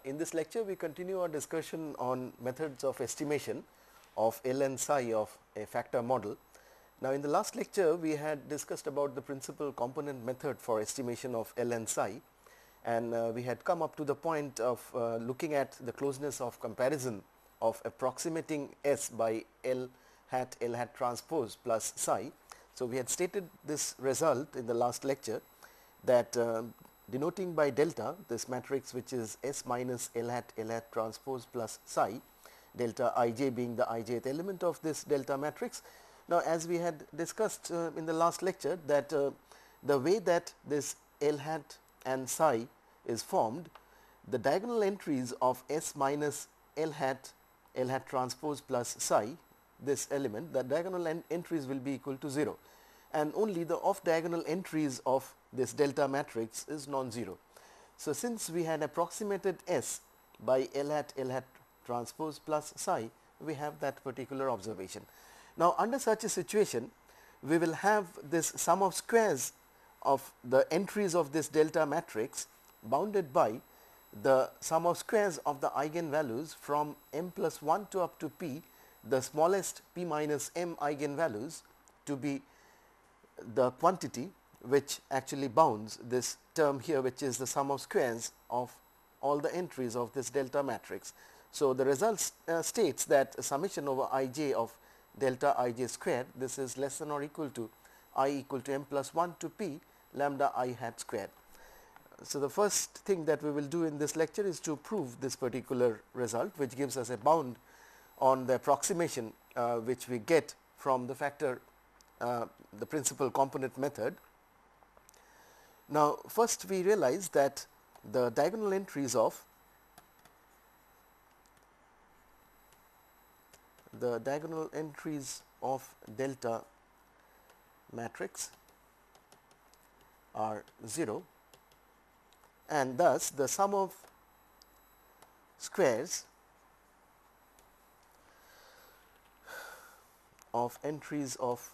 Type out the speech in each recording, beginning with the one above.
In this lecture, we continue our discussion on methods of estimation of L and psi of a factor model. Now, in the last lecture, we had discussed about the principal component method for estimation of L and psi, and we had come up to the point of looking at the closeness of comparison of approximating S by L hat transpose plus psi. So, we had stated this result in the last lecture that denoting by delta this matrix which is S minus L hat transpose plus psi, delta ij being the ijth element of this delta matrix. Now, as we had discussed in the last lecture that the way that this L hat and psi is formed, the diagonal entries of S minus L hat transpose plus psi, this element, the diagonal entries will be equal to 0, and only the off diagonal entries of this delta matrix is non-zero. So, since we had approximated S by L hat transpose plus psi, we have that particular observation. Now, under such a situation, we will have this sum of squares of the entries of this delta matrix bounded by the sum of squares of the eigenvalues from m plus 1 to up to p, the smallest p minus m eigenvalues to be the quantity which actually bounds this term here, which is the sum of squares of all the entries of this delta matrix. So, the result states that a summation over ij of delta ij square, this is less than or equal to I equal to m plus 1 to p lambda I hat square. So, the first thing that we will do in this lecture is to prove this particular result, which gives us a bound on the approximation which we get from the factor the principal component method. Now, first we realize that the diagonal entries of delta matrix are 0, and thus the sum of squares of entries of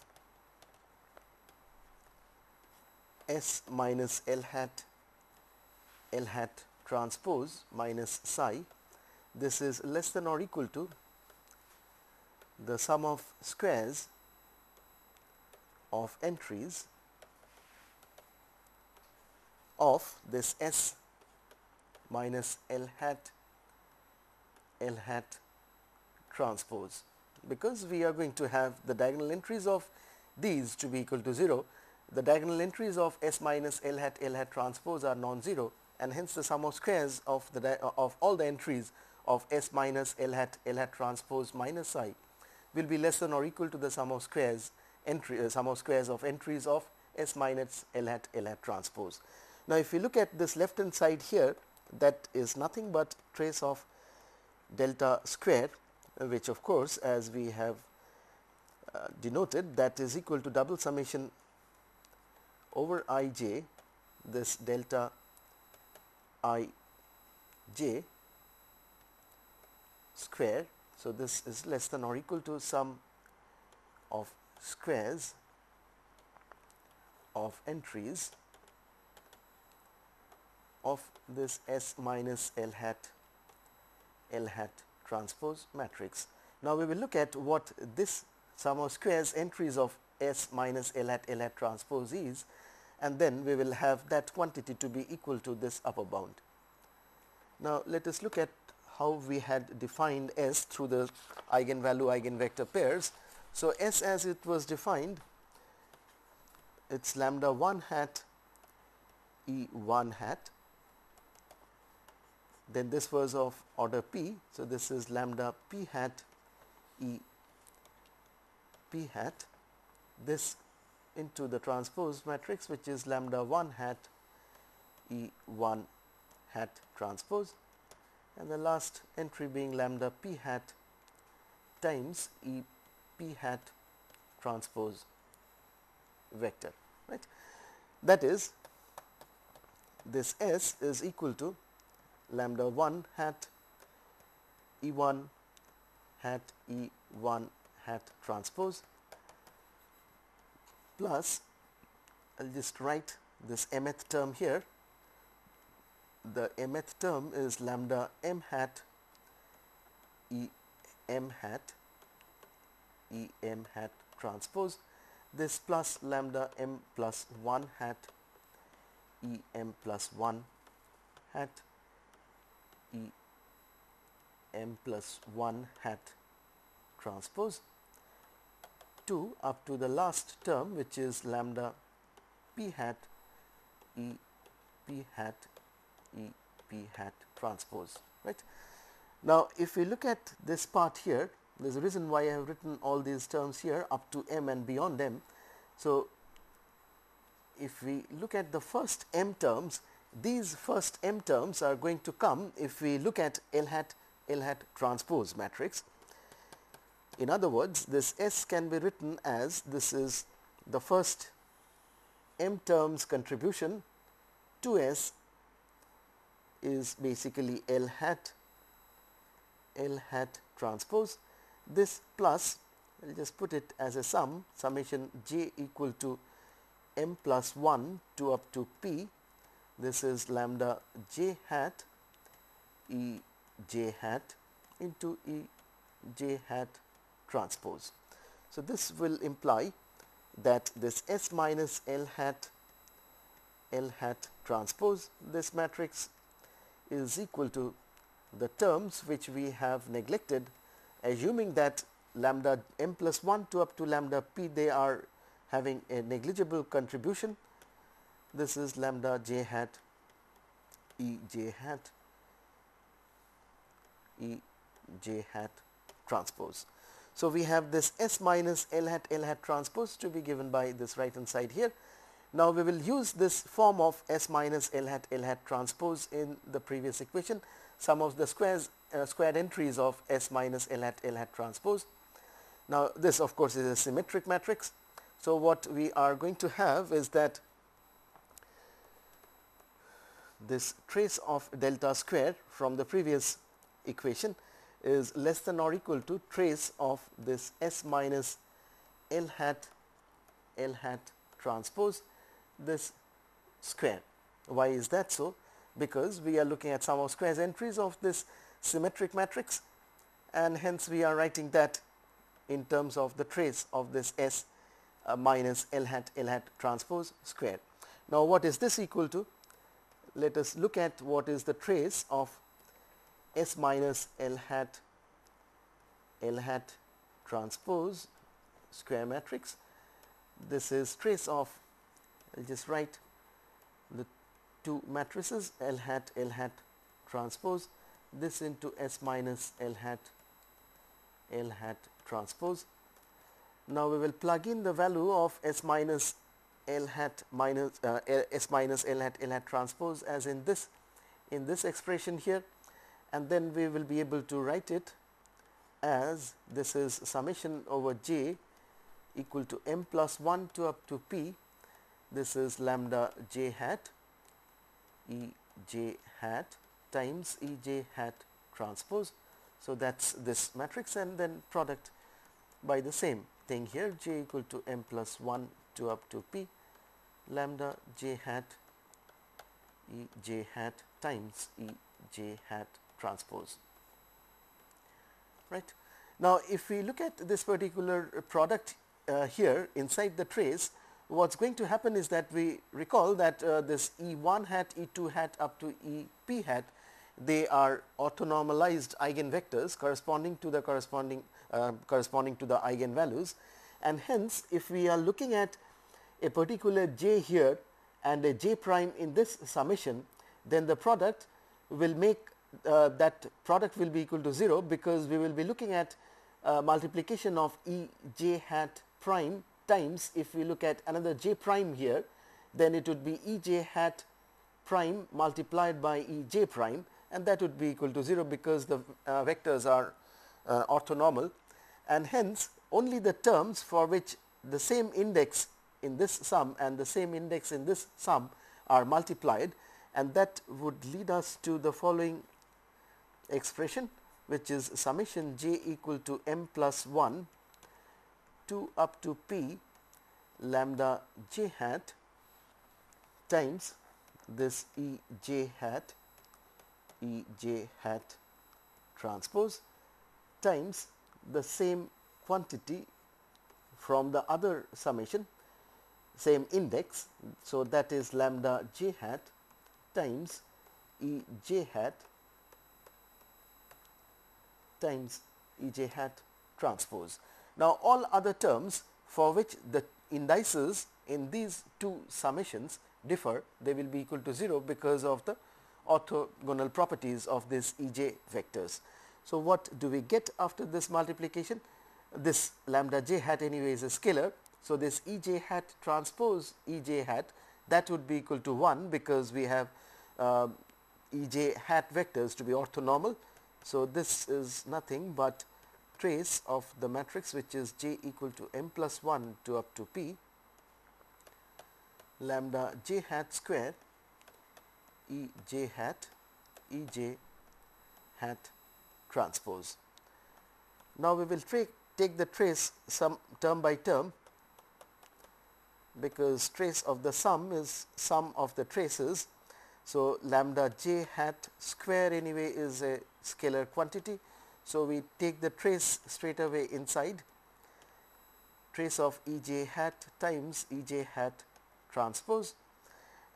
S minus L hat transpose minus psi, this is less than or equal to the sum of squares of entries of this S minus L hat transpose, because we are going to have the diagonal entries of these to be equal to 0. The diagonal entries of S minus L hat transpose are non-zero, and hence the sum of squares of of all the entries of S minus L hat transpose minus psi will be less than or equal to the sum of squares of entries of S minus L hat transpose. Now, if we look at this left hand side here, that is nothing but trace of delta square, which of course, as we have denoted, that is equal to double summation over ij, this delta ij square. So, this is less than or equal to sum of squares of entries of this S minus L hat transpose matrix. Now, we will look at what this sum of squares entries of S minus L hat transpose is, and then we will have that quantity to be equal to this upper bound. Now, let us look at how we had defined S through the eigenvalue eigenvector pairs. So, S as it was defined, it is lambda 1 hat E 1 hat, then this was of order p. So, this is lambda p hat E p hat, this into the transpose matrix, which is lambda 1 hat E 1 hat transpose, and the last entry being lambda p hat times E p hat transpose vector, right. That is, this S is equal to lambda 1 hat E 1 hat E 1 hat transpose plus, I will just write this mth term here, the mth term is lambda m hat e m hat transpose, this plus lambda m plus 1 hat e m plus 1 hat e m plus 1 hat transpose, 2 up to the last term, which is lambda p hat e p hat e p hat transpose, right. Now, if we look at this part here, there is a reason why I have written all these terms here up to m and beyond m. So, if we look at the first m terms, these first m terms are going to come if we look at L hat transpose matrix. In other words, this S can be written as, this is the first m terms contribution to S is basically L hat transpose, this plus, I will just put it as a sum, summation j equal to m plus 1 to up to p, this is lambda j hat e j hat into e j hat transpose. So, this will imply that this S minus L hat transpose, this matrix is equal to the terms which we have neglected, assuming that lambda m plus 1 to up to lambda p, they are having a negligible contribution. This is lambda j hat e j hat transpose. So, we have this S minus L hat transpose to be given by this right hand side here. Now, we will use this form of S minus L hat transpose in the previous equation, sum of the squared entries of S minus L hat transpose. Now, this of course is a symmetric matrix. So, what we are going to have is that this trace of delta square from the previous equation is less than or equal to trace of this S minus L hat transpose, this square. Why is that so? Because we are looking at sum of squares entries of this symmetric matrix, and hence we are writing that in terms of the trace of this S minus L hat transpose square. Now, what is this equal to? Let us look at what is the trace of S minus L hat transpose square matrix. This is trace of, I will just write the two matrices L hat transpose, this into S minus L hat transpose. Now, we will plug in the value of S minus L hat transpose as in this expression here, and then we will be able to write it as, this is summation over j equal to m plus 1 to up to p, this is lambda j hat e j hat times e j hat transpose. So, that is this matrix, and then product by the same thing here, j equal to m plus 1 to up to p lambda j hat e j hat times e j hat transpose, right. Now, if we look at this particular product here inside the trace, what is going to happen is that we recall that this E1 hat, E2 hat up to EP hat, they are orthonormalized eigenvectors corresponding to the eigenvalues, and hence if we are looking at a particular j here and a j prime in this summation, then the product will make that product will be equal to 0, because we will be looking at multiplication of E j hat prime times, if we look at another j prime here, then it would be E j hat prime multiplied by E j prime, and that would be equal to 0, because the vectors are orthonormal, and hence only the terms for which the same index in this sum and the same index in this sum are multiplied, and that would lead us to the following expression, which is summation j equal to m plus 1 to up to p lambda j hat times this E j hat E j hat transpose times the same quantity from the other summation, same index. So, that is lambda j hat times E j hat times E j hat transpose. Now, all other terms for which the indices in these two summations differ, they will be equal to 0 because of the orthogonal properties of these E j vectors. So, what do we get after this multiplication? This lambda j hat anyway is a scalar. So, this E j hat transpose E j hat, that would be equal to 1 because we have E j hat vectors to be orthonormal. So, this is nothing but trace of the matrix which is j equal to m plus 1 to up to p lambda j hat square E j hat transpose. Now, we will take the trace some term by term, because trace of the sum is sum of the traces. So, lambda j hat square anyway is a scalar quantity. So, we take the trace straight away inside, trace of E j hat times E j hat transpose,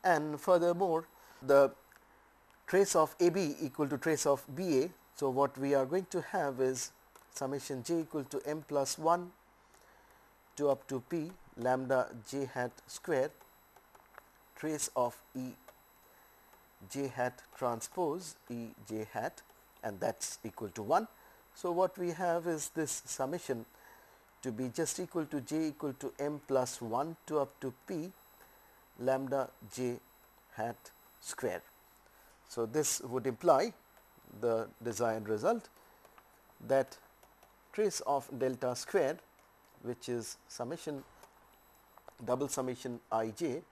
and furthermore the trace of A b equal to trace of B a. So, what we are going to have is summation j equal to m plus 1 to up to p lambda j hat square trace of E j hat transpose E j hat, and that is equal to 1. So, what we have is this summation to be just equal to j equal to m plus 1 to up to p lambda j hat square. So, this would imply the desired result, that trace of delta square, which is summation double summation I j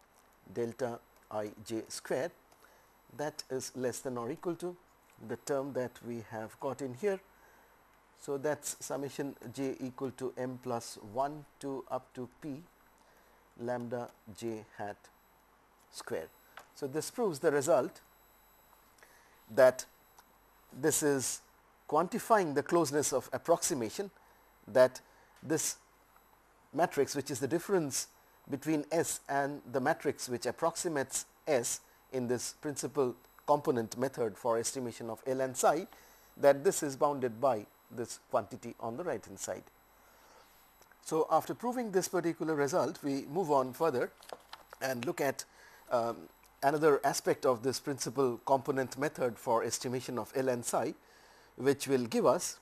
delta I j square, that is less than or equal to the term that we have got in here. So, that is summation j equal to m plus 1 to up to p lambda j hat square. So, this proves the result that this is quantifying the closeness of approximation, that this matrix, which is the difference between S and the matrix which approximates S in this principal component method for estimation of L and psi, that this is bounded by this quantity on the right hand side. So, after proving this particular result, we move on further and look at another aspect of this principal component method for estimation of L and psi, which will give us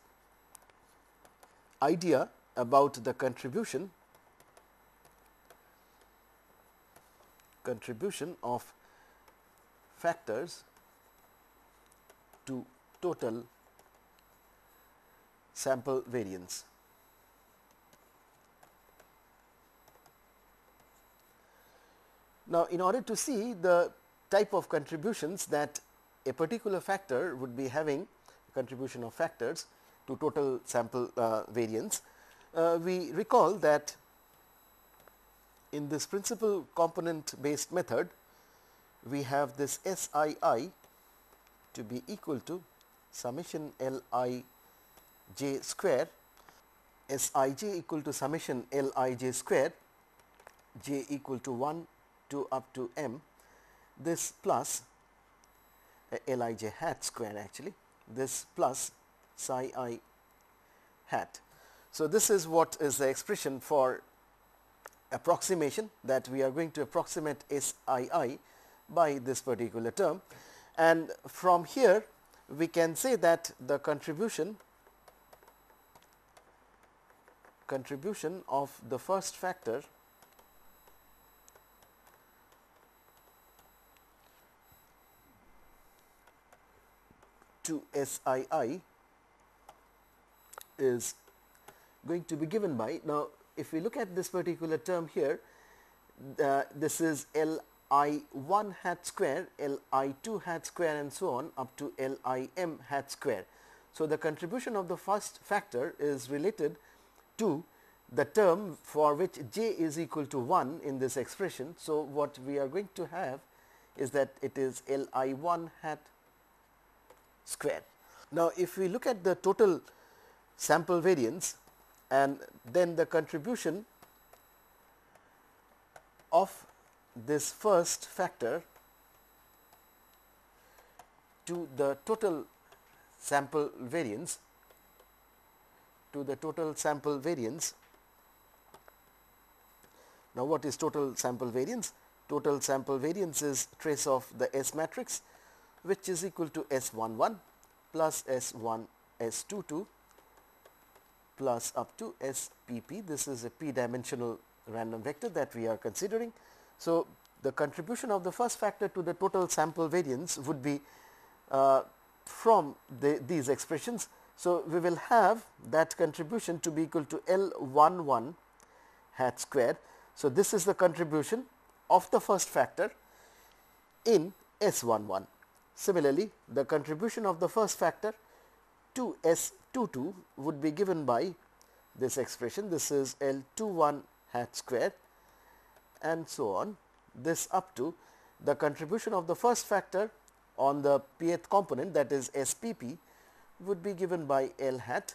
idea about the contribution of factors to total sample variance. Now, in order to see the type of contributions that a particular factor would be having, contribution of factors to total sample variance, we recall that in this principal component based method, we have this SII to be equal to summation Lij square, Sij equal to summation Lij square, j equal to 1 to up to m, this plus Lij hat square, actually this plus psi I hat. So, this is what is the expression for approximation, that we are going to approximate SII by this particular term, and from here we can say that the contribution of the first factor to SII is going to be given by, now if we look at this particular term here, this is Li1 hat square, Li2 hat square and so on up to Lim hat square. So, the contribution of the first factor is related to the term for which j is equal to 1 in this expression. So, what we are going to have is that it is Li1 hat square. Now, if we look at the total sample variance and then the contribution of this first factor to the total sample variance, Now, what is total sample variance? Total sample variance is trace of the S matrix, which is equal to S11 plus S1 S22 plus up to SPP. This is a p-dimensional random vector that we are considering. So, the contribution of the first factor to the total sample variance would be from these expressions. So, we will have that contribution to be equal to L11 hat square. So, this is the contribution of the first factor in S11. Similarly, the contribution of the first factor to S22 would be given by this expression. This is L21 hat square and so on, this up to the contribution of the first factor on the pth component, that is SPP, would be given by L hat,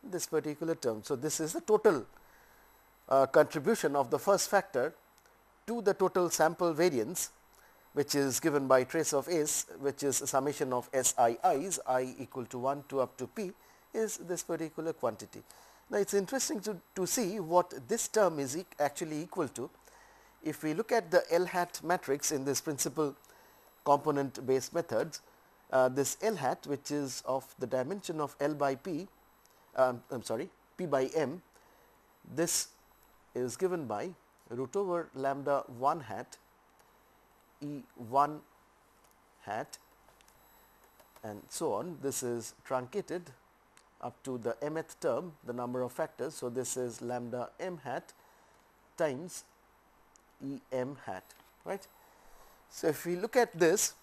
this particular term. So, this is the total contribution of the first factor to the total sample variance, which is given by trace of S, which is a summation of SII's, I equal to 1 to up to P, is this particular quantity. Now, it is interesting to see what this term is actually equal to. If we look at the L hat matrix in this principal component based methods, this L hat, which is of the dimension of L by P, P by M, this is given by root over lambda 1 hat E 1 hat and so on. This is truncated up to the mth term, the number of factors. So, this is lambda m hat times E m hat, right. So, if we look at this,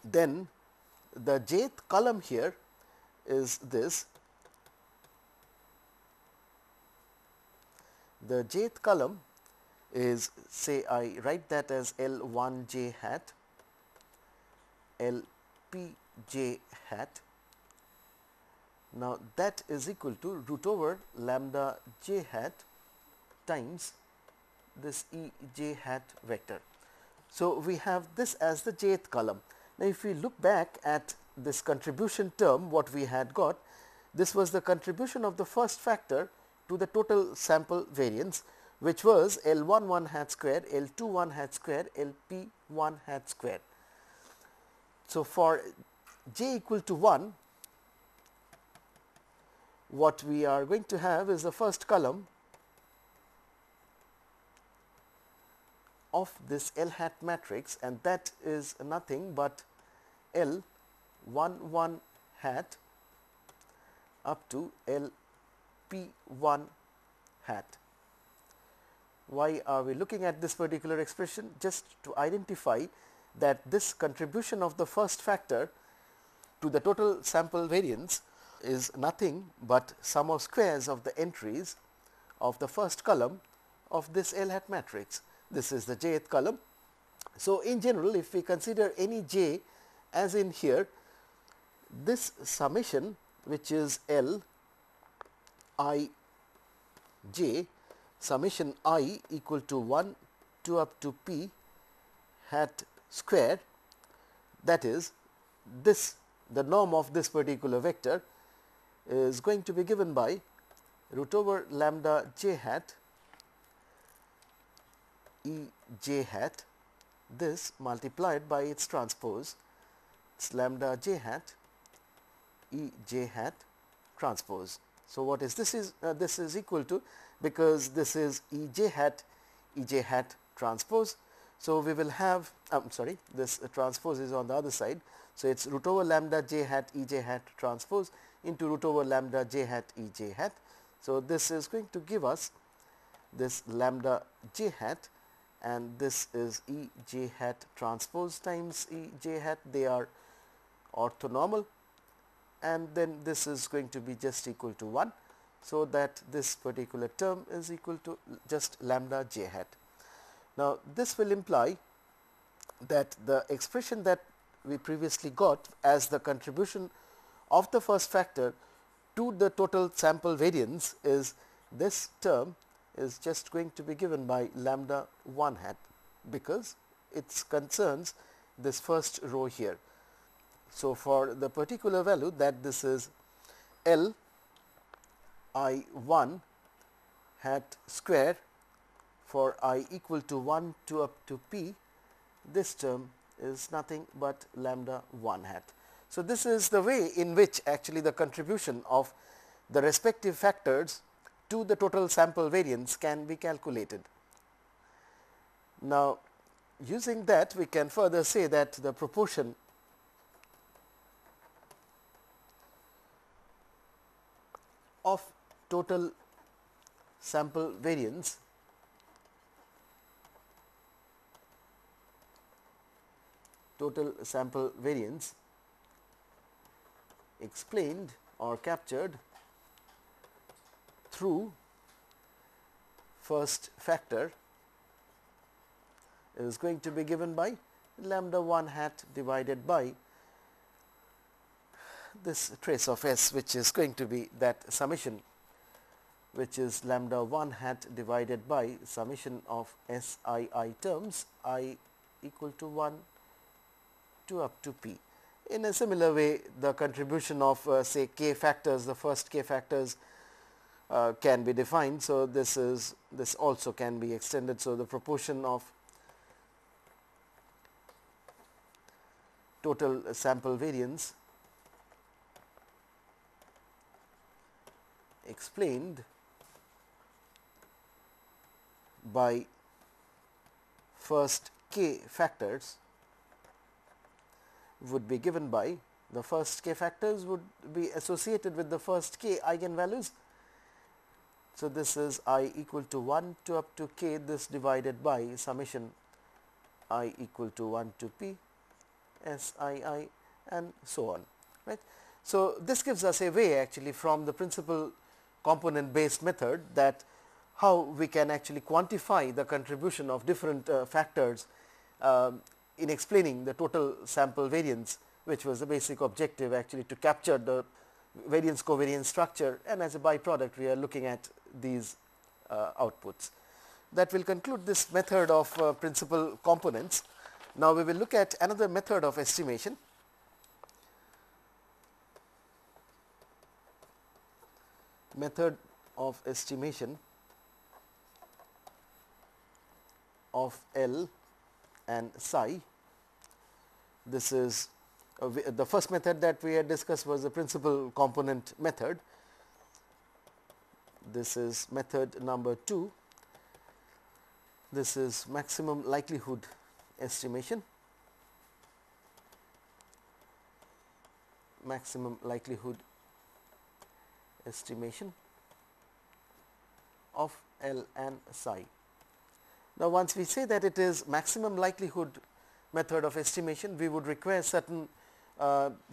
then the jth column here is this. The jth column is, say I write that as L 1 j hat, L p j hat. Now, that is equal to root over lambda j hat times this E j hat vector. So, we have this as the jth column. Now, if we look back at this contribution term, what we had got, this was the contribution of the first factor to the total sample variance, which was L11 hat square, L21 hat square, LP1 hat square. So, for j equal to 1, what we are going to have is the first column of this L hat matrix, and that is nothing but L 1 hat up to L p 1 hat. Why are we looking at this particular expression? Just to identify that this contribution of the first factor to the total sample variance is nothing but sum of squares of the entries of the first column of this L hat matrix. This is the jth column. So, in general, if we consider any j as in here, this summation, which is L I j, summation I equal to 1 to up to p hat square, that is this, the norm of this particular vector is going to be given by root over lambda j hat E j hat, this multiplied by its transpose, it's lambda j hat E j hat transpose. So, what is this is equal to, because this is E j hat transpose. So, we will have this transpose is on the other side. So, it is root over lambda j hat E j hat transpose into root over lambda j hat E j hat. So, this is going to give us this lambda j hat, and this is E j hat transpose times E j hat. They are orthonormal, and then this is going to be just equal to 1. So, that this particular term is equal to just lambda j hat. Now, this will imply that the expression that we previously got as the contribution of the first factor to the total sample variance is this term is just going to be given by lambda 1 hat, because it concerns this first row here. So, for the particular value that this is L I 1 hat square for I equal to 1 to up to p, this term is nothing but lambda 1 hat. So, this is the way in which actually the contribution of the respective factors to the total sample variance can be calculated. Now, using that we can further say that the proportion of total sample variance explained or captured through first factor is going to be given by lambda 1 hat divided by this trace of S, which is going to be that summation, which is lambda 1 hat divided by summation of S I terms I equal to 1 to up to p. In a similar way, the contribution of say k factors, the first k factors can be defined. So, this also can be extended. So, the proportion of total sample variance explained by first k factors would be given by the first k factors would be associated with the first k eigenvalues. So, this is I equal to 1 to up to k, this divided by summation I equal to 1 to p S I and so on, right. So, this gives us a way actually from the principal component based method that how we can actually quantify the contribution of different factors in explaining the total sample variance, which was the basic objective actually to capture the variance covariance structure, and as a byproduct we are looking at these outputs. That will conclude this method of principal components. Now, we will look at another method of estimation. Method of estimation of L and psi. This is the first method that we had discussed was the principal component method. This is method number 2. This is maximum likelihood estimation. Maximum likelihood estimation of L and psi. Now, once we say that it is maximum likelihood method of estimation, we would require certain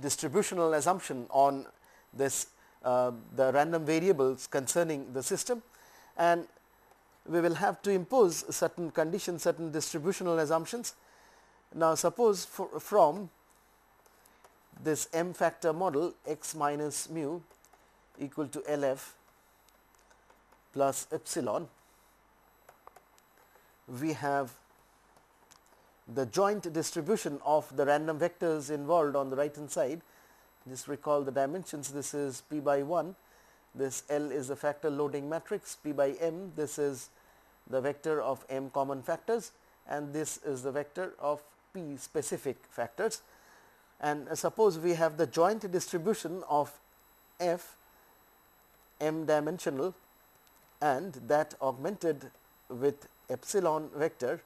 distributional assumption on this the random variables concerning the system, and we will have to impose certain conditions, certain distributional assumptions. Now, suppose from this m factor model x minus mu equal to LF plus epsilon, we have the joint distribution of the random vectors involved on the right hand side. Just recall the dimensions, this is p by 1, this L is the factor loading matrix, p by m, this is the vector of m common factors, and this is the vector of p specific factors. And suppose we have the joint distribution of f m dimensional and that augmented with epsilon vector,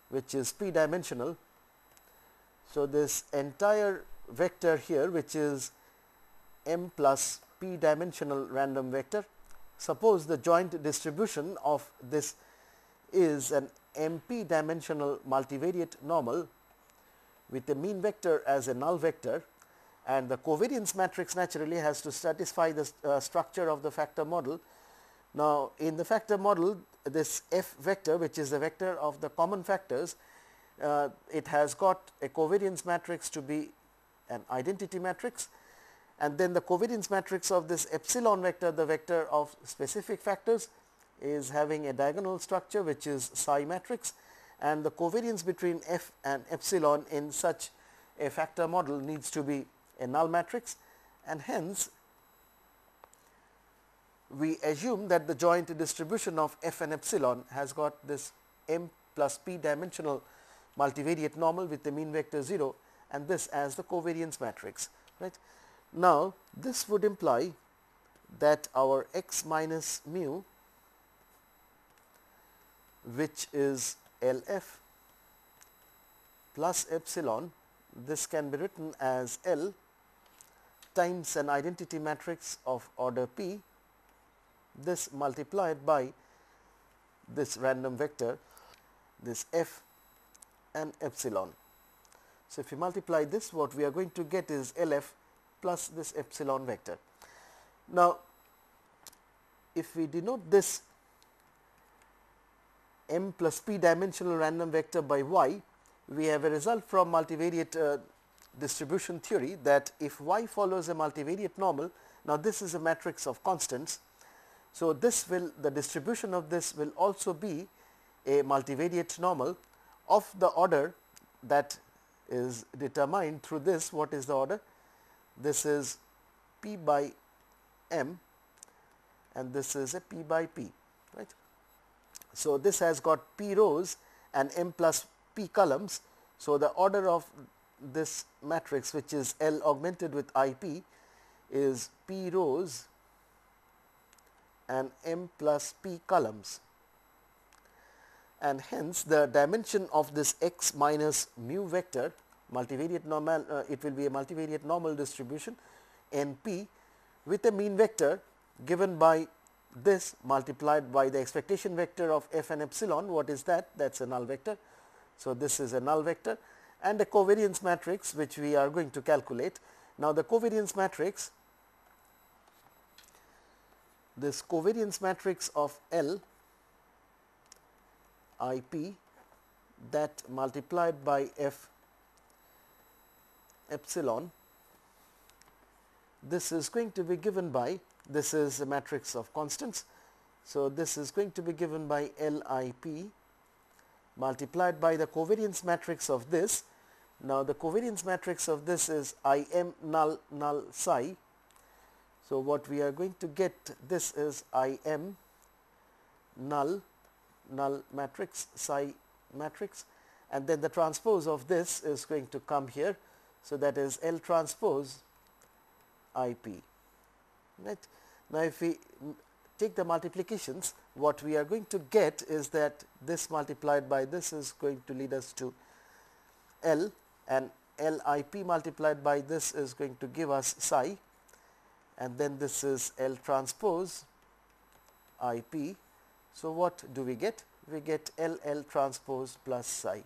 which is p dimensional. So, this entire vector here, which is m plus p dimensional random vector, suppose the joint distribution of this is an mp dimensional multivariate normal with a mean vector as a null vector, and the covariance matrix naturally has to satisfy the structure of the factor model. Now, in the factor model, this f vector, which is the vector of the common factors, it has got a covariance matrix to be an identity matrix, and then the covariance matrix of this epsilon vector, the vector of specific factors, is having a diagonal structure which is psi matrix, and the covariance between f and epsilon in such a factor model needs to be a null matrix, and hence we assume that the joint distribution of f and epsilon has got this m plus p dimensional multivariate normal with the mean vector 0, and this as the covariance matrix, right. Now, this would imply that our x minus mu, which is LF plus epsilon, this can be written as L times an identity matrix of order P, this multiplied by this random vector, this f and epsilon. So, if you multiply this, what we are going to get is LF plus this epsilon vector. Now, if we denote this m plus p dimensional random vector by y, we have a result from multivariate distribution theory that if y follows a multivariate normal, now this is a matrix of constants. So, this will, the distribution of this will also be a multivariate normal of the order that is determined through this. What is the order? This is p by m and this is a p by p, right. So, this has got p rows and m plus p columns. So, the order of this matrix, which is L augmented with I p, is p rows and m plus p columns, and hence the dimension of this x minus mu vector multivariate normal, it will be a multivariate normal distribution n p with a mean vector given by this multiplied by the expectation vector of f and epsilon. What is that? That is a null vector. So, this is a null vector and a covariance matrix which we are going to calculate. Now, the covariance matrix, this covariance matrix of L I p, that multiplied by f epsilon, this is going to be given by, this is a matrix of constants. So, this is going to be given by L I p multiplied by the covariance matrix of this. Now, the covariance matrix of this is I m null null psi. So, what we are going to get, this is I m null null matrix psi matrix, and then the transpose of this is going to come here. So, that is L transpose I p, right. Now, if we take the multiplications, what we are going to get is that this multiplied by this is going to lead us to L, and L I p multiplied by this is going to give us psi, and then this is L transpose I p. So, what do we get? We get L L transpose plus psi.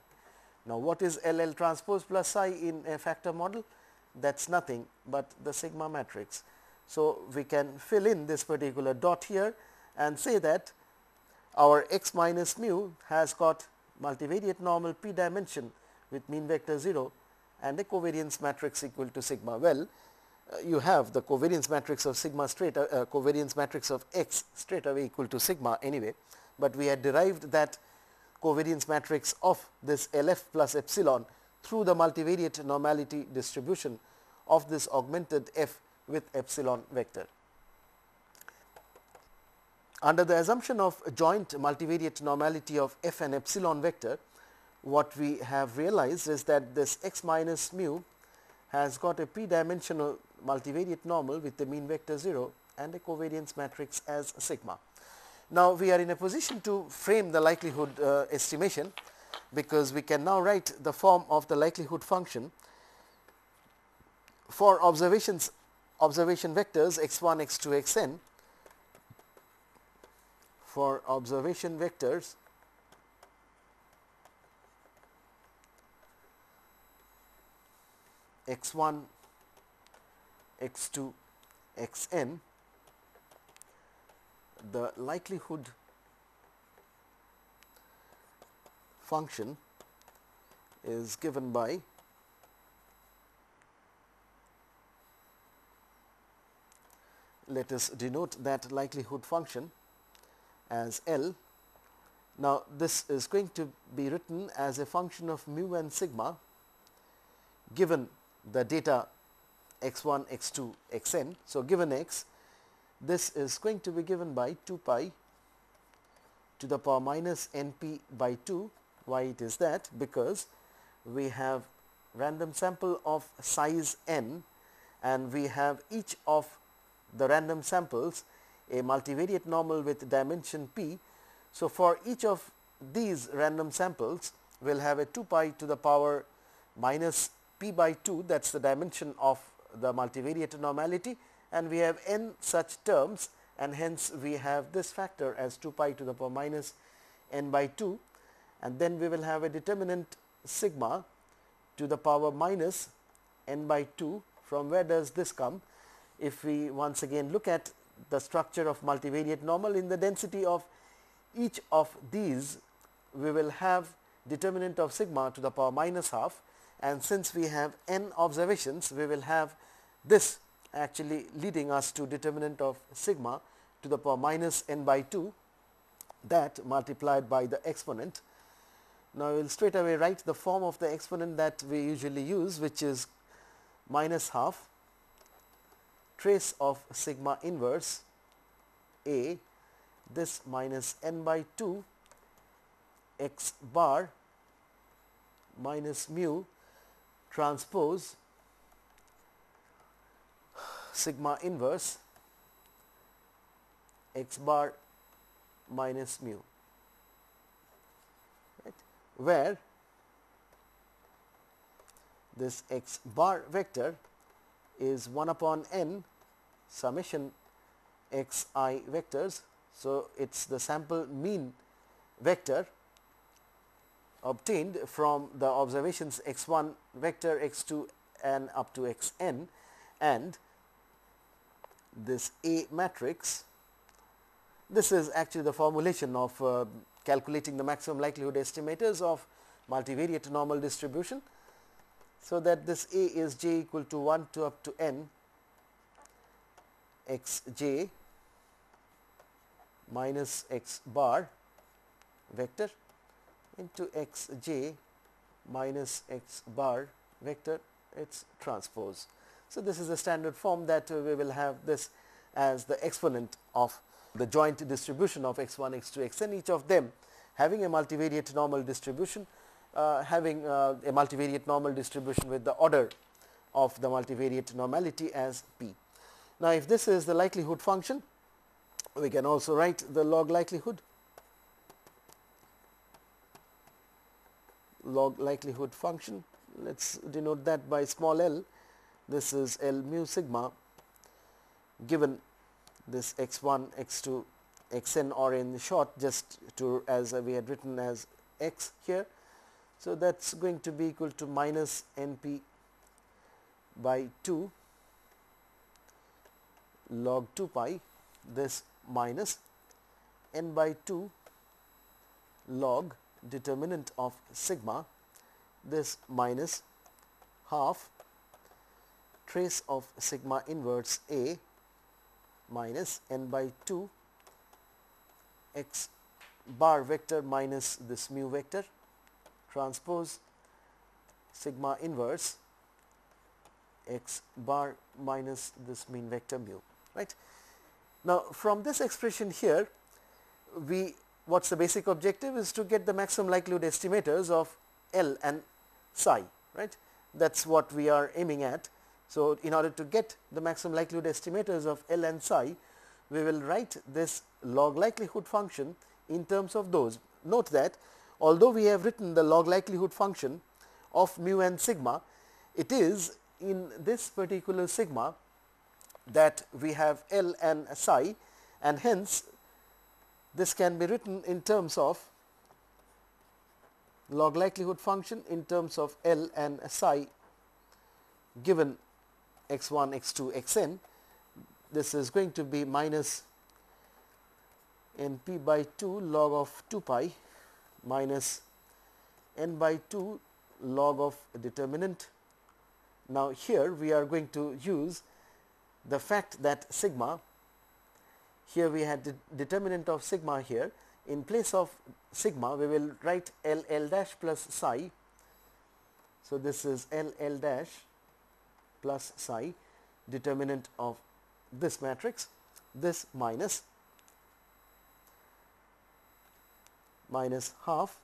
Now, what is L L transpose plus psi in a factor model? That is nothing but the sigma matrix. So, we can fill in this particular dot here and say that our x minus mu has got multivariate normal p dimension with mean vector 0 and a covariance matrix equal to sigma. Well, you have the covariance matrix of sigma straight, covariance matrix of x straight away equal to sigma anyway, but we had derived that covariance matrix of this LF plus epsilon through the multivariate normality distribution of this augmented f with epsilon vector. Under the assumption of joint multivariate normality of f and epsilon vector, what we have realized is that this x minus mu has got a p dimensional multivariate normal with the mean vector 0 and a covariance matrix as sigma. Now, we are in a position to frame the likelihood estimation, because we can now write the form of the likelihood function for observation vectors x1, x2, xn, for observation vectors x1, x2, xn. The likelihood function is given by let us denote that likelihood function as L. Now, this is going to be written as a function of mu and sigma given the data x1, x2, xn. So, given x, this is going to be given by 2 pi to the power minus np by 2. Why it is that? Because we have random sample of size n and we have each of the random samples a multivariate normal with dimension p. So, for each of these random samples we will have a 2 pi to the power minus p by 2, that is the dimension of the multivariate normality, and we have n such terms, and hence we have this factor as 2 pi to the power minus n by 2, and then we will have a determinant sigma to the power minus n by 2. From where does this come? If we once again look at the structure of multivariate normal, in the density of each of these we will have determinant of sigma to the power minus half, and since we have n observations we will have this actually leading us to determinant of sigma to the power minus n by 2, that multiplied by the exponent. Now, we will straight away write the form of the exponent that we usually use, which is minus half trace of sigma inverse A, this minus n by 2 x bar minus mu transpose sigma inverse x bar minus mu, right, where this x bar vector is 1 upon n summation x I vectors. So, it is the sample mean vector obtained from the observations x1 vector, x2 and up to xn, and this A matrix. This is actually the formulation of calculating the maximum likelihood estimators of multivariate normal distribution. So, that this A is j equal to 1 to up to n x j minus x bar vector into x j minus x bar vector its transpose. So, this is the standard form that we will have this as the exponent of the joint distribution of x1, x2, xn, each of them having a multivariate normal distribution, having a multivariate normal distribution with the order of the multivariate normality as p. Now, if this is the likelihood function, we can also write the log likelihood function. Let us denote that by small l. This is L mu sigma given this x1, x2, xn, or in short just to as we had written as x here. So, that is going to be equal to minus np by 2 log 2 pi, this minus n by 2 log determinant of sigma, this minus half trace of sigma inverse A minus n by 2 x bar vector minus this mu vector transpose sigma inverse x bar minus this mean vector mu, right. Now, from this expression here, what is the basic objective is to get the maximum likelihood estimators of L and psi, right. That is what we are aiming at. So, in order to get the maximum likelihood estimators of L and psi, we will write this log likelihood function in terms of those. Note that although we have written the log likelihood function of mu and sigma, it is in this particular sigma that we have L and psi, and hence this can be written in terms of log likelihood function in terms of L and psi given x1, x2, xn. This is going to be minus np by 2 log of 2 pi minus n by 2 log of determinant. Now, here we are going to use the fact that sigma, here we had the determinant of sigma here. In place of sigma, we will write L L dash plus psi. So, this is L L dash plus psi, determinant of this matrix, this minus half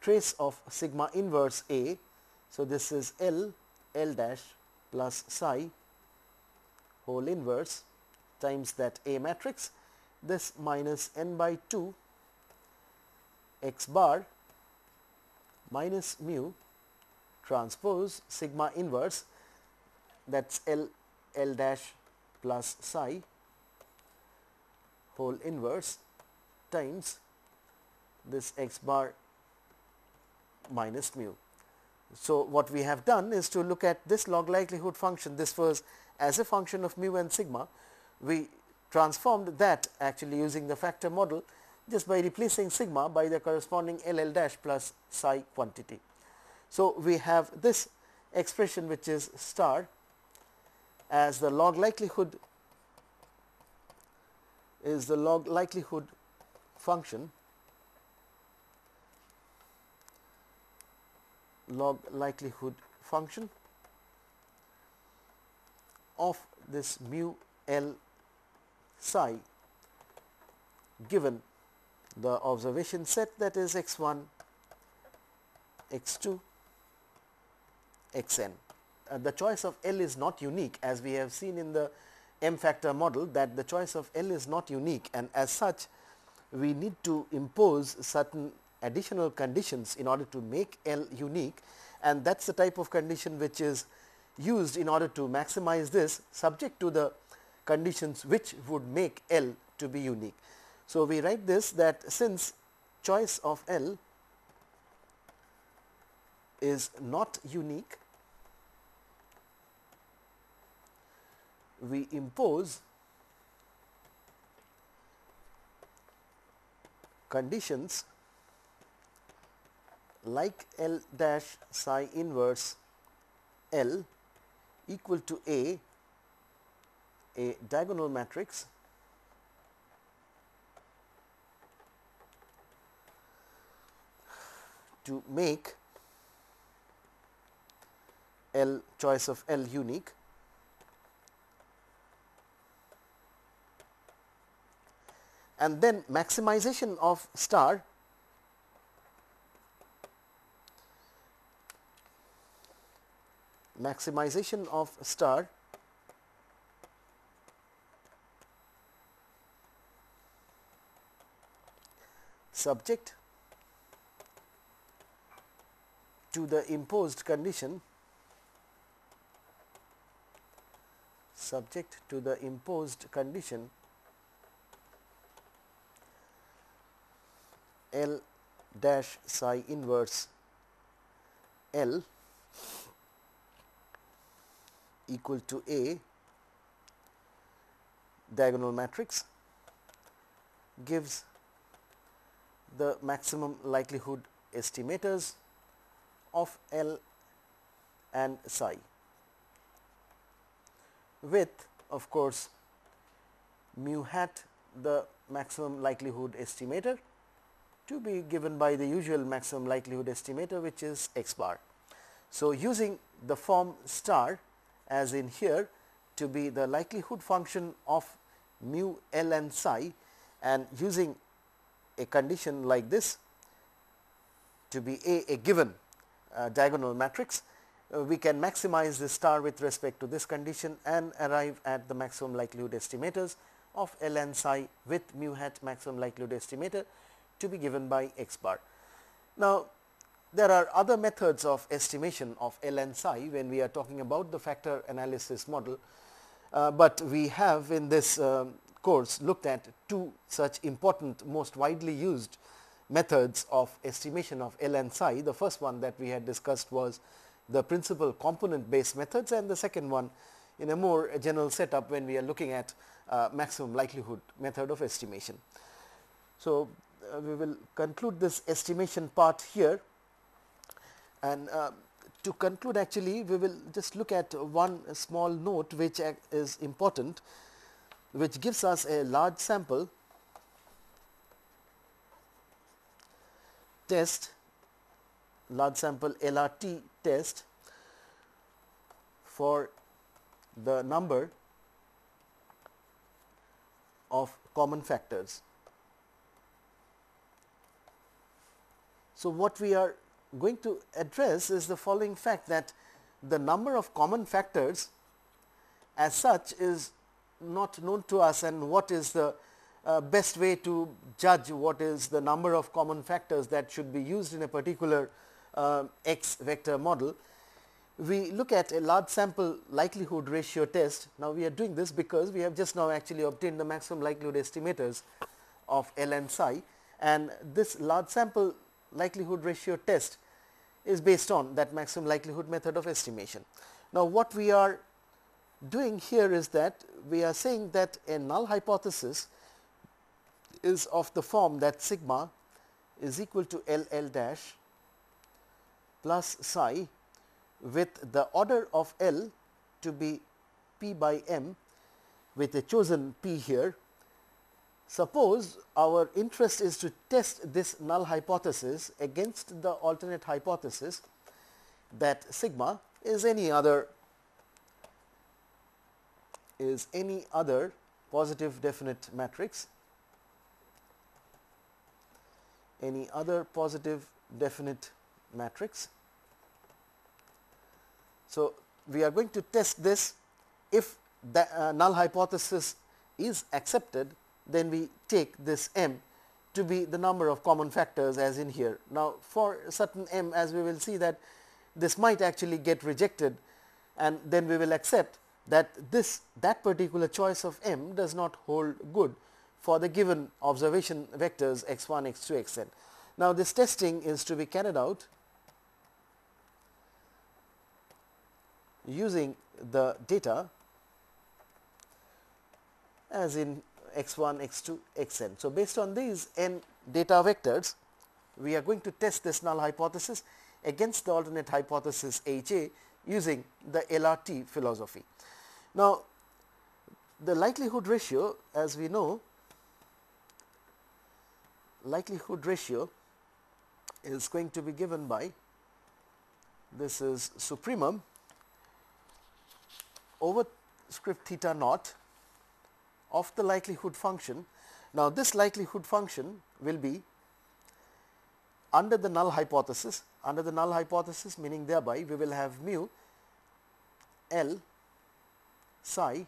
trace of sigma inverse A. So, this is L dash plus psi whole inverse times that A matrix, this minus n by 2 x bar minus mu transpose sigma inverse, that is L dash plus psi whole inverse times this x bar minus mu. So, what we have done is to look at this log likelihood function. This was as a function of mu and sigma. We transformed that actually using the factor model just by replacing sigma by the corresponding L dash plus psi quantity. So, we have this expression which is star as the log likelihood is the log likelihood function of this mu L psi given the observation set, that is x1, x2, xn. The choice of L is not unique, as we have seen in the M factor model, that the choice of L is not unique, and as such we need to impose certain additional conditions in order to make L unique, and that is the type of condition which is used in order to maximize this, subject to the conditions which would make L to be unique. So, we write this, that since choice of L is not unique, we impose conditions like L dash psi inverse L equal to a diagonal matrix to make L choice of L unique, and then maximization of star subject to the imposed condition L dash psi inverse L equal to a diagonal matrix gives the maximum likelihood estimators of L and psi, with of course mu hat the maximum likelihood estimator to be given by the usual maximum likelihood estimator, which is x bar. So, using the form star as in here to be the likelihood function of mu L and psi, and using a condition like this to be a given diagonal matrix, we can maximize the star with respect to this condition and arrive at the maximum likelihood estimators of L and psi with mu hat maximum likelihood estimator to be given by x bar. Now, there are other methods of estimation of L and psi when we are talking about the factor analysis model, but we have in this course looked at two such important, most widely used methods of estimation of L and psi. The first one that we had discussed was the principal component based methods, and the second one in a more general setup when we are looking at maximum likelihood method of estimation. So, we will conclude this estimation part here, And to conclude, actually we will just look at one small note which is important, which gives us a large sample test, large sample LRT test for the number of common factors. So, what we are going to address is the following fact, that the number of common factors as such is not known to us, and what is the best way to judge what is the number of common factors that should be used in a particular X vector model. We look at a large sample likelihood ratio test. Now, we are doing this because we have just now actually obtained the maximum likelihood estimators of L and psi, and this large sample likelihood ratio test is based on that maximum likelihood method of estimation. Now, what we are doing here is that we are saying that a null hypothesis is of the form that sigma is equal to L L dash plus psi, with the order of L to be p by m with a chosen p here. Suppose our interest is to test this null hypothesis against the alternate hypothesis that sigma is any other positive definite matrix, any other positive definite matrix. So, we are going to test this. If the null hypothesis is accepted, then we take this m to be the number of common factors as in here. Now, for certain m, as we will see that this might actually get rejected, and then we will accept that that particular choice of m does not hold good for the given observation vectors x1, x2, xn. Now, this testing is to be carried out using the data as in x1, x2, xn. So, based on these n data vectors, we are going to test this null hypothesis against the alternate hypothesis H(a) using the LRT philosophy. Now, the likelihood ratio, as we know, likelihood ratio is going to be given by, this is supremum over script theta naught of the likelihood function. Now, this likelihood function will be under the null hypothesis, meaning thereby we will have mu L psi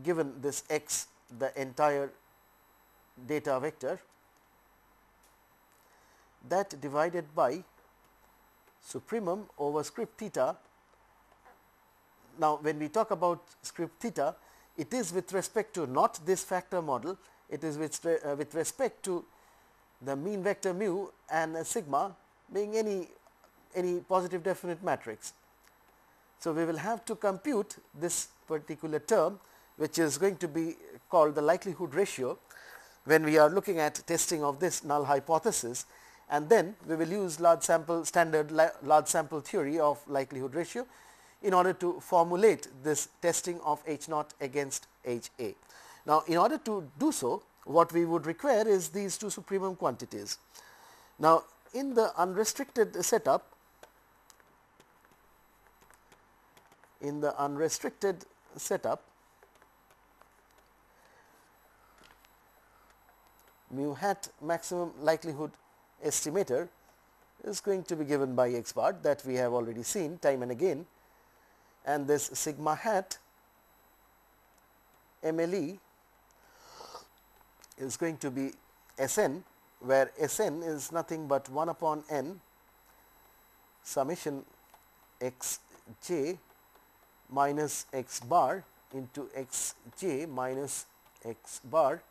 given this x, the entire data vector, that divided by supremum over script theta. Now, when we talk about script theta, it is with respect to not this factor model, it is with respect to the mean vector mu and sigma being any positive definite matrix. So, we will have to compute this particular term, which is going to be called the likelihood ratio when we are looking at testing of this null hypothesis, and then we will use standard large sample theory of likelihood ratio in order to formulate this testing of H naught against H(a). Now, in order to do so, what we would require is these two supremum quantities. Now, in the unrestricted setup, mu hat maximum likelihood estimator is going to be given by x bar, that we have already seen time and again, and this sigma hat MLE is going to be Sn, where Sn is nothing but 1 upon n summation xj minus x bar into xj minus x bar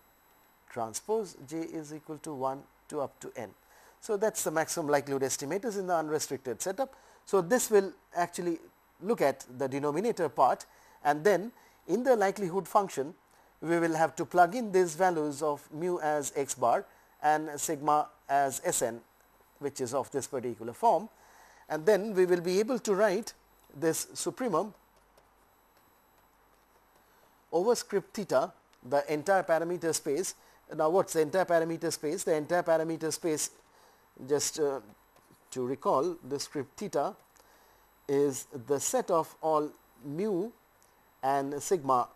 transpose j is equal to 1 to up to n. So, that is the maximum likelihood estimators in the unrestricted setup. So, this will actually look at the denominator part, and then in the likelihood function we will have to plug in these values of mu as x bar and sigma as Sn which is of this particular form, and then we will be able to write this supremum over script theta, the entire parameter space. Now, what is the entire parameter space? The entire parameter space, just to recall, the script theta is the set of all mu and sigma,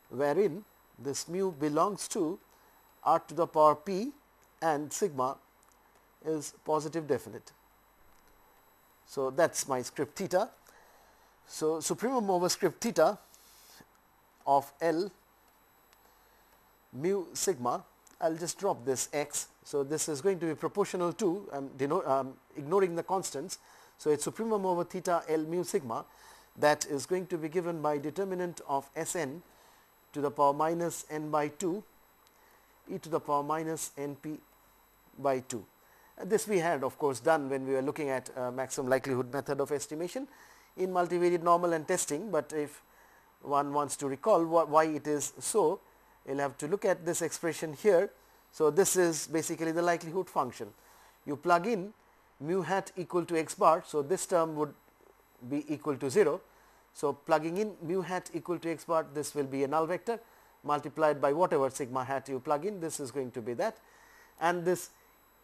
wherein this mu belongs to r to the power p and sigma is positive definite. So, that is my script theta. So, supremum over script theta of L mu sigma, I will just drop this x. So, this is going to be proportional to, I am ignoring the constants. So, it is supremum over theta L mu sigma, that is going to be given by determinant of S n to the power minus n by 2 e to the power minus n p by 2. This we had of course done when we were looking at maximum likelihood method of estimation in multivariate normal and testing, but if one wants to recall why it is so, you will have to look at this expression here. So, this is basically the likelihood function. You plug in mu hat equal to x bar. So, this term would be equal to 0. So, plugging in mu hat equal to x bar, this will be a null vector multiplied by whatever sigma hat you plug in, this is going to be that, and this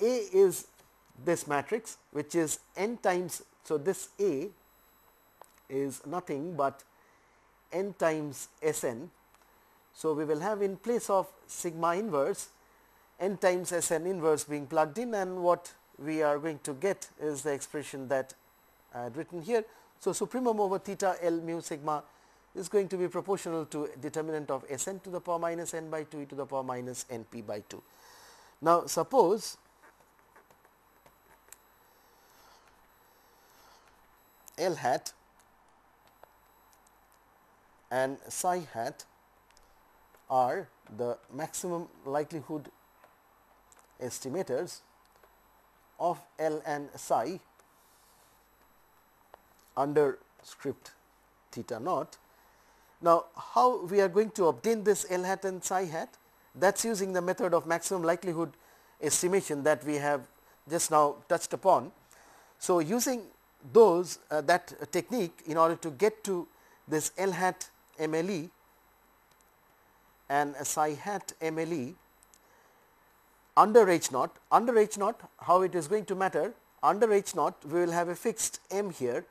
A is this matrix which is n times. So, this A is nothing but n times S n. So, we will have in place of sigma inverse n times S n inverse being plugged in, and what we are going to get is the expression that I had written here. So, supremum over theta L mu sigma is going to be proportional to determinant of S n to the power minus n by 2 e to the power minus n p by 2. Now, suppose L hat and psi hat are the maximum likelihood estimators of L and psi under script theta naught. Now, how we are going to obtain this L hat and psi hat? That is using the method of maximum likelihood estimation that we have just now touched upon. So, using those that technique in order to get to this L hat MLE and psi hat MLE under H naught. Under H naught, how it is going to matter? Under H naught, we will have a fixed m here.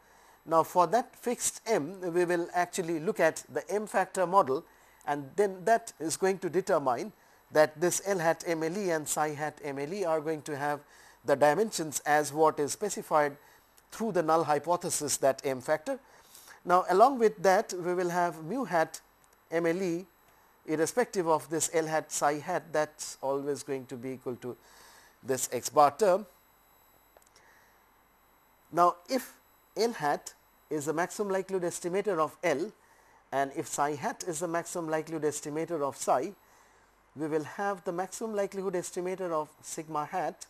Now, for that fixed m, we will actually look at the m factor model, and then that is going to determine that this L hat MLE and psi hat MLE are going to have the dimensions as what is specified through the null hypothesis, that m factor. Now, along with that, we will have mu hat MLE irrespective of this L hat psi hat, that is always going to be equal to this x bar term. Now, if L hat is the maximum likelihood estimator of L and if psi hat is the maximum likelihood estimator of psi, we will have the maximum likelihood estimator of sigma hat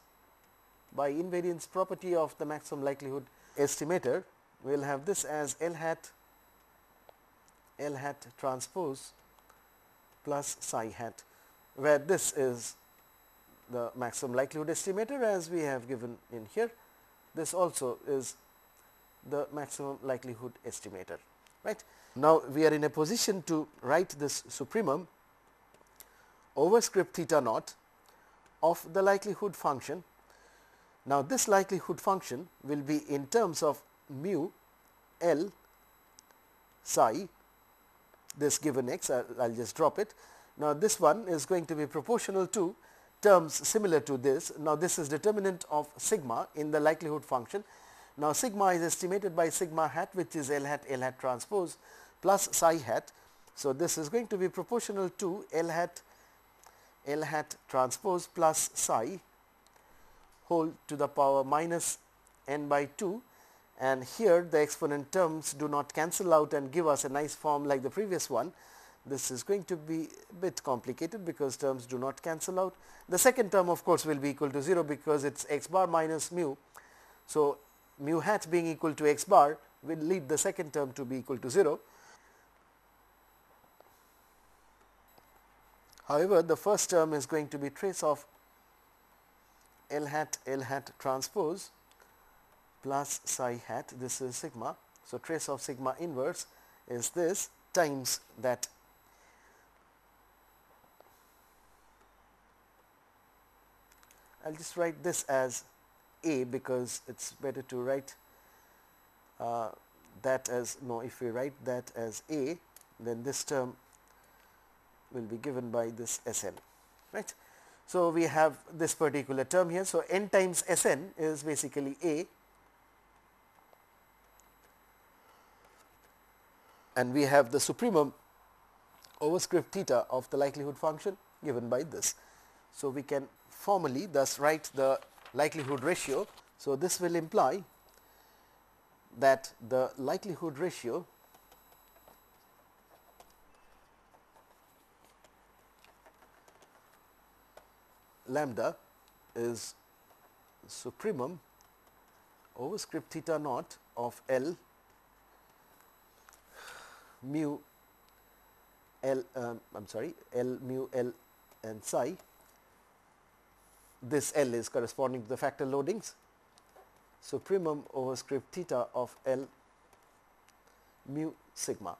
by invariance property of the maximum likelihood estimator. We will have this as L hat transpose plus psi hat, where this is the maximum likelihood estimator as we have given in here. This also is the maximum likelihood estimator, right. Now, we are in a position to write this supremum over script theta naught of the likelihood function. Now, this likelihood function will be in terms of mu L psi, this given x, I will just drop it. Now, this one is going to be proportional to terms similar to this. Now, this is determinant of sigma in the likelihood function. Now, sigma is estimated by sigma hat, which is L hat transpose plus psi hat. So, this is going to be proportional to L hat transpose plus psi whole to the power minus n by 2, and here the exponent terms do not cancel out and give us a nice form like the previous one. This is going to be a bit complicated because terms do not cancel out. The second term of course will be equal to 0 because it is x bar minus mu. So, mu hat being equal to x bar will lead the second term to be equal to 0. However, the first term is going to be trace of L hat transpose plus psi hat, this is sigma. So, trace of sigma inverse is this times that I will just write this as A, because it is better to write that as no, if we write that as A, then this term will be given by this Sn, right. So, we have this particular term here. So, n times Sn is basically A, and we have the supremum over script theta of the likelihood function given by this. So, we can formally thus write the likelihood ratio. So, this will imply that the likelihood ratio lambda is supremum over script theta naught of L mu L L mu L and psi. This L is corresponding to the factor loadings, supremum over script theta of L mu sigma.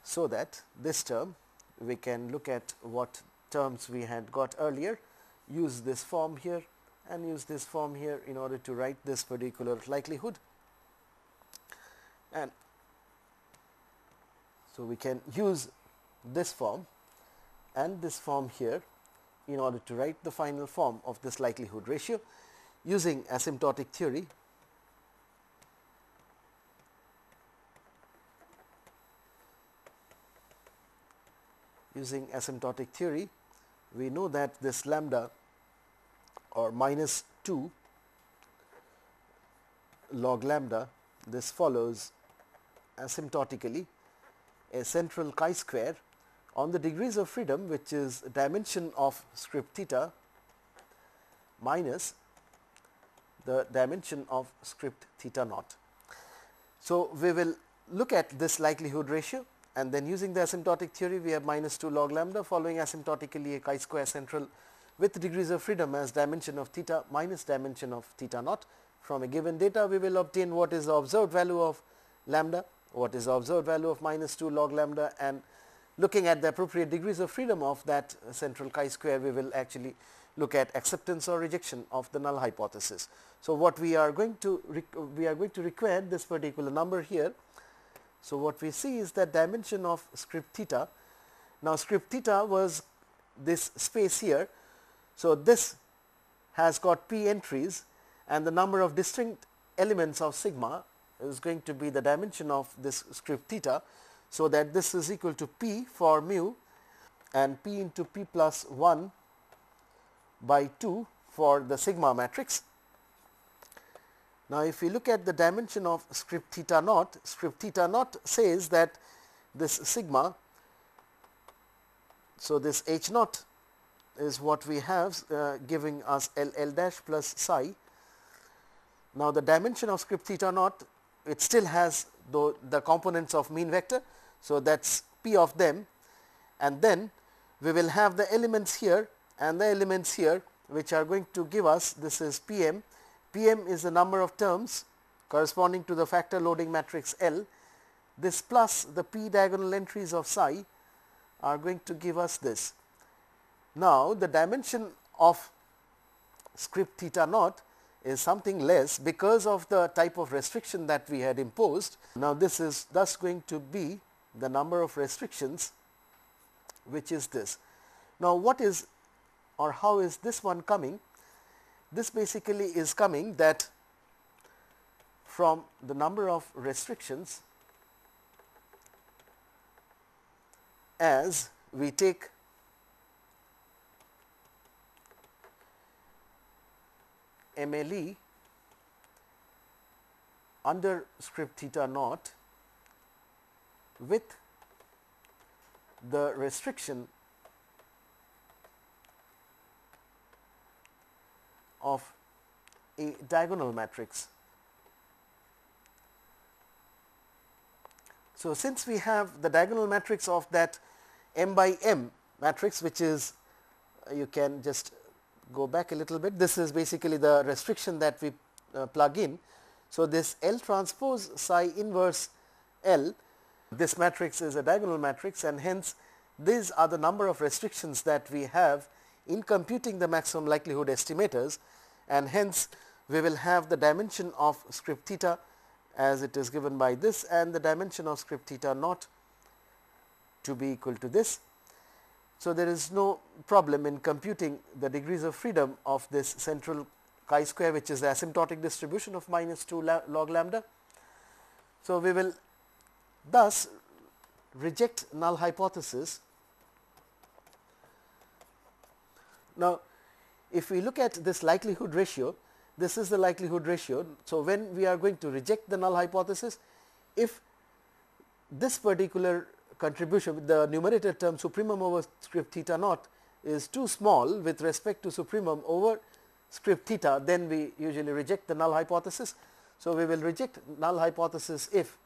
So, that this term we can look at what terms we had got earlier, use this form here and use this form here in order to write this particular likelihood. And so, we can use this form and this form here in order to write the final form of this likelihood ratio using asymptotic theory. Using asymptotic theory, we know that this lambda or minus 2 log lambda, this follows asymptotically a central chi-square on the degrees of freedom, which is dimension of script theta minus the dimension of script theta naught. So, we will look at this likelihood ratio, and then using the asymptotic theory, we have minus 2 log lambda following asymptotically a chi-square central with degrees of freedom as dimension of theta minus dimension of theta naught. From a given data, we will obtain what is the observed value of lambda, what is the observed value of minus 2 log lambda, and looking at the appropriate degrees of freedom of that central chi-square, we will actually look at acceptance or rejection of the null hypothesis. So, what we are going to require this particular number here. So, what we see is that dimension of script theta. Now, script theta was this space here. So, this has got p entries, and the number of distinct elements of sigma is going to be the dimension of this script theta. So, that this is equal to p for mu and p into p plus 1 by 2 for the sigma matrix. Now, if we look at the dimension of script theta naught says that this sigma, so this H naught is what we have giving us L dash plus psi. Now, the dimension of script theta naught, it still has the components of mean vector. So, that is p of them, and then we will have the elements here and the elements here, which are going to give us, this is Pm. Pm is the number of terms corresponding to the factor loading matrix L. This plus the p diagonal entries of psi are going to give us this. Now, the dimension of script theta naught is something less because of the type of restriction that we had imposed. Now, this is thus going to be the number of restrictions, which is this. Now, what is or how is this one coming? This basically is coming that from the number of restrictions as we take MLE under script theta naught with the restriction of a diagonal matrix. So, since we have the diagonal matrix of that m by m matrix, which is you can just go back a little bit. This is basically the restriction that we plug in. So, this L transpose psi inverse L, this matrix is a diagonal matrix, and hence these are the number of restrictions that we have in computing the maximum likelihood estimators, and hence we will have the dimension of script theta as it is given by this, and the dimension of script theta naught to be equal to this. So, there is no problem in computing the degrees of freedom of this central chi-square, which is the asymptotic distribution of minus 2 log lambda. So, we will thus reject null hypothesis. Now, if we look at this likelihood ratio, this is the likelihood ratio. So, when we are going to reject the null hypothesis, if this particular contribution with the numerator term supremum over script theta naught is too small with respect to supremum over script theta, then we usually reject the null hypothesis. So, we will reject null hypothesis if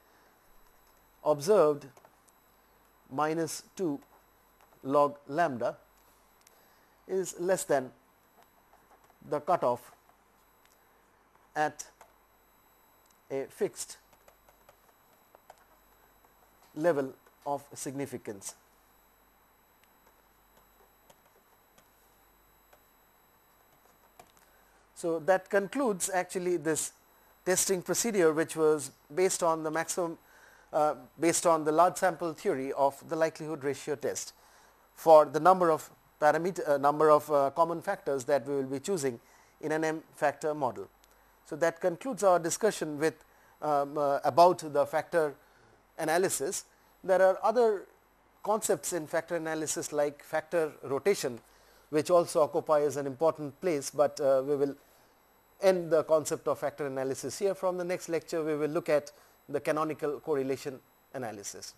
observed minus 2 log lambda is less than the cutoff at a fixed level of significance. So, that concludes actually this testing procedure, which was based on the maximum based on the large sample theory of the likelihood ratio test for the number of common factors that we will be choosing in an M factor model. So, that concludes our discussion with about the factor analysis. There are other concepts in factor analysis like factor rotation, which also occupies an important place, but we will end the concept of factor analysis here. From the next lecture, we will look at the canonical correlation analysis.